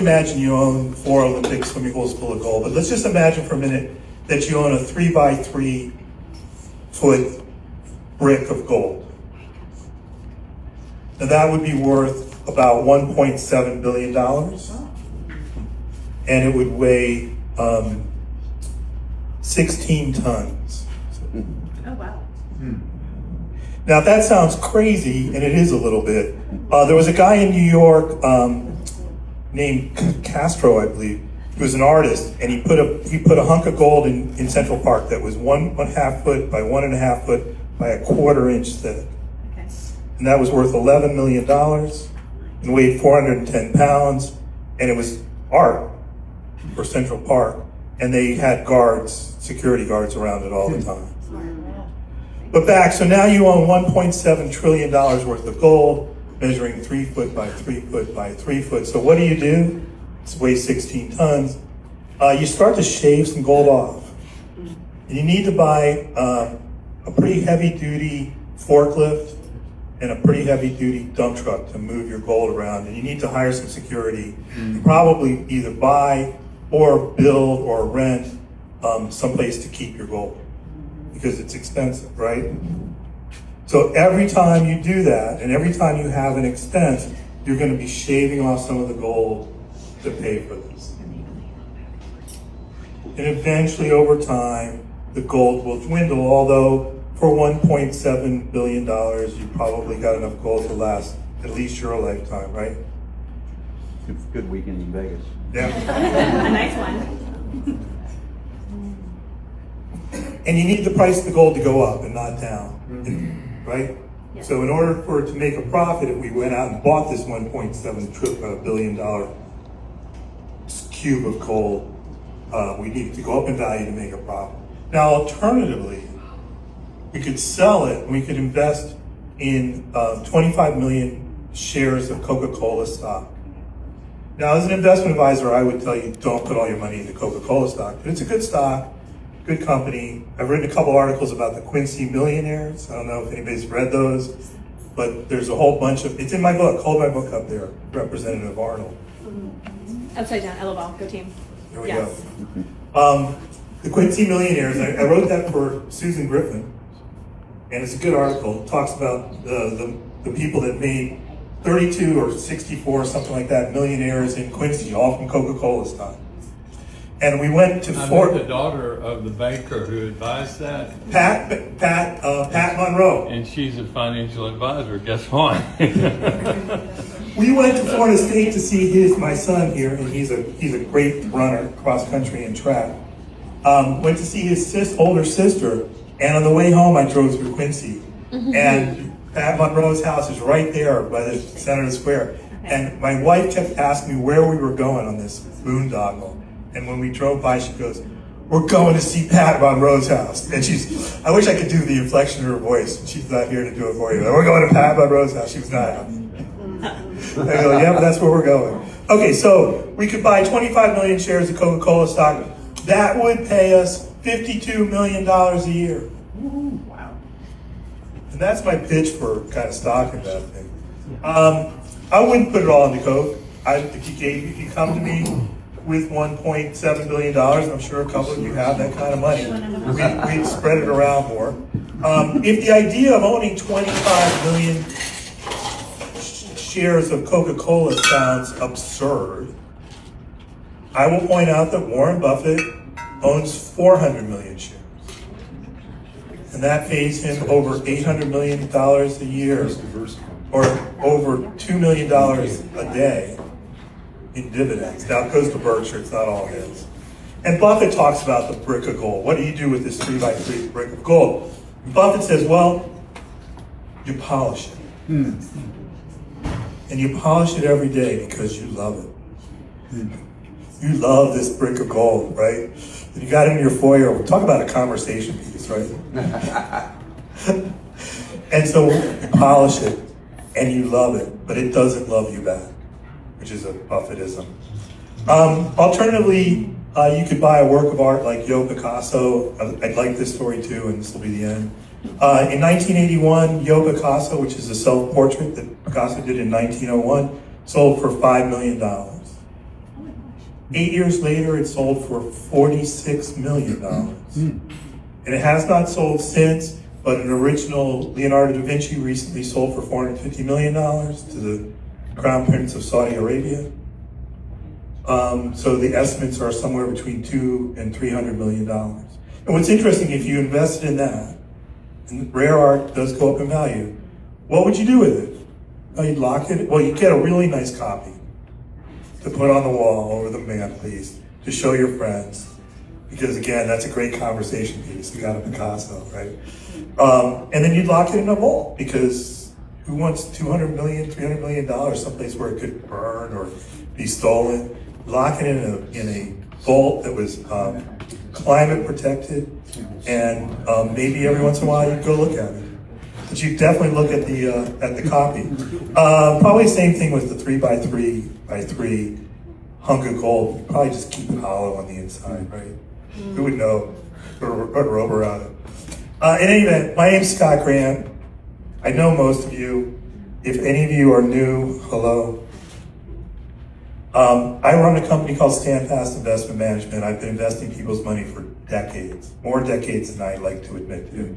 imagine you own 4 Olympic swimming pools full of gold, but let's just imagine for a minute that you own a 3 by 3 foot brick of gold. Now that would be worth about $1.7 billion, and it would weigh 16 tons. Oh, wow. Now that sounds crazy, and it is a little bit. There was a guy in New York named Castro, I believe. He was an artist, and he put a hunk of gold in Central Park that was 1.5 foot by 1.5 foot by a 1/4 inch thick. Okay. And that was worth $11 million and weighed 410 pounds, and it was art for Central Park. And they had guards, security guards around it all the time. But back, so now you own $1.7 trillion worth of gold, measuring 3 foot by 3 foot by 3 foot. So what do? It weighs 16 tons. You start to shave some gold off. And you need to buy a pretty heavy duty forklift and a pretty heavy duty dump truck to move your gold around. And you need to hire some security and probably either buy or build or rent someplace to keep your gold, because it's expensive, right? So every time you do that, and every time you have an expense, you're going to be shaving off some of the gold to pay for this. And eventually, over time, the gold will dwindle, although for $1.7 billion, you probably got enough gold to last at least your lifetime, right? Good weekend in Vegas. Yeah. A nice one. And you need the price of the gold to go up and not down, right? Yeah. So in order for it to make a profit, if we went out and bought this $1.7 billion cube of gold, we need to go up in value to make a profit. Now, alternatively, we could sell it and we could invest in 25 million shares of Coca-Cola stock. Now, as an investment advisor, I would tell you don't put all your money into Coca-Cola stock, but it's a good stock, good company. I've written a couple articles about the Quincy millionaires. I don't know if anybody's read those, but there's a whole bunch of, it's in my book, hold my book up there, Representative Arnold. Upside down, LOL, go team. There we Yes. go. The Quincy millionaires, I wrote that for Susan Griffin, and it's a good article. It talks about the people that made 32 or 64, something like that, millionaires in Quincy, all from Coca-Cola stock. And we went to I Fort. met the daughter of the banker who advised that, Pat Monroe. and she's a financial advisor. Guess what? We went to Florida State to see my son here, and he's a great runner, cross country and track. Went to see his older sister, and on the way home, I drove through Quincy, and Pat Monroe's house is right there by the center of the square. And my wife kept asking me where we were going on this boondoggle. And when we drove by, she goes, "We're going to see Pat Monroe's house." And I wish I could do the inflection of her voice. She's not here to do it for you. "We're going to Pat Monroe's house." She was not happy. I go, "Yeah, but that's where we're going." Okay, so we could buy 25 million shares of Coca-Cola stock. That would pay us $52 million a year. Wow. And that's my pitch for kind of stock investing. I wouldn't put it all into Coke. If you come to me with $1.7 billion, I'm sure a couple of you have that kind of money. We'd spread it around more. If the idea of owning 25 million shares of Coca-Cola sounds absurd, I will point out that Warren Buffett owns 400 million shares. And that pays him over $800 million a year, or over $2 million a day in dividends. Now it goes to Berkshire, it's not all his. And Buffett talks about the brick of gold. What do you do with this 3 by 3 brick of gold? And Buffett says, well, you polish it. And you polish it every day because you love it. You love this brick of gold, right? And you got it in your foyer. We'll talk about a conversation piece, right? And so you polish it and you love it, but it doesn't love you back, which is a Buffettism. Alternatively, you could buy a work of art like Yo Picasso. I'd like this story too, and this will be the end. In 1981, Yo Picasso, which is a self-portrait that Picasso did in 1901, sold for $5 million. 8 years later, it sold for $46 million. And it has not sold since, but an original Leonardo da Vinci recently sold for $450 million to the Crown Prince of Saudi Arabia. So the estimates are somewhere between $200 and $300 million. And what's interesting, if you invested in that, and rare art does go up in value, what would you do with it? Oh, you'd lock it? Well, you'd get a really nice copy to put on the wall over the mantelpiece to show your friends. Because again, that's a great conversation piece. You got a Picasso, right? And then you'd lock it in a vault, because who wants $200 million, $300 million someplace where it could burn or be stolen? Lock it in a vault that was climate protected, and maybe every once in a while you'd go look at it. But you definitely look at the copy. Probably same thing with the 3x3 hunk of gold. You'd probably just keep it hollow on the inside, right? Who would know? Put a rope around it. In any event, my name's Scott Grant. I know most of you. If any of you are new, hello. I run a company called Standfast Investment Management. I've been investing people's money for decades, more decades than I like to admit to.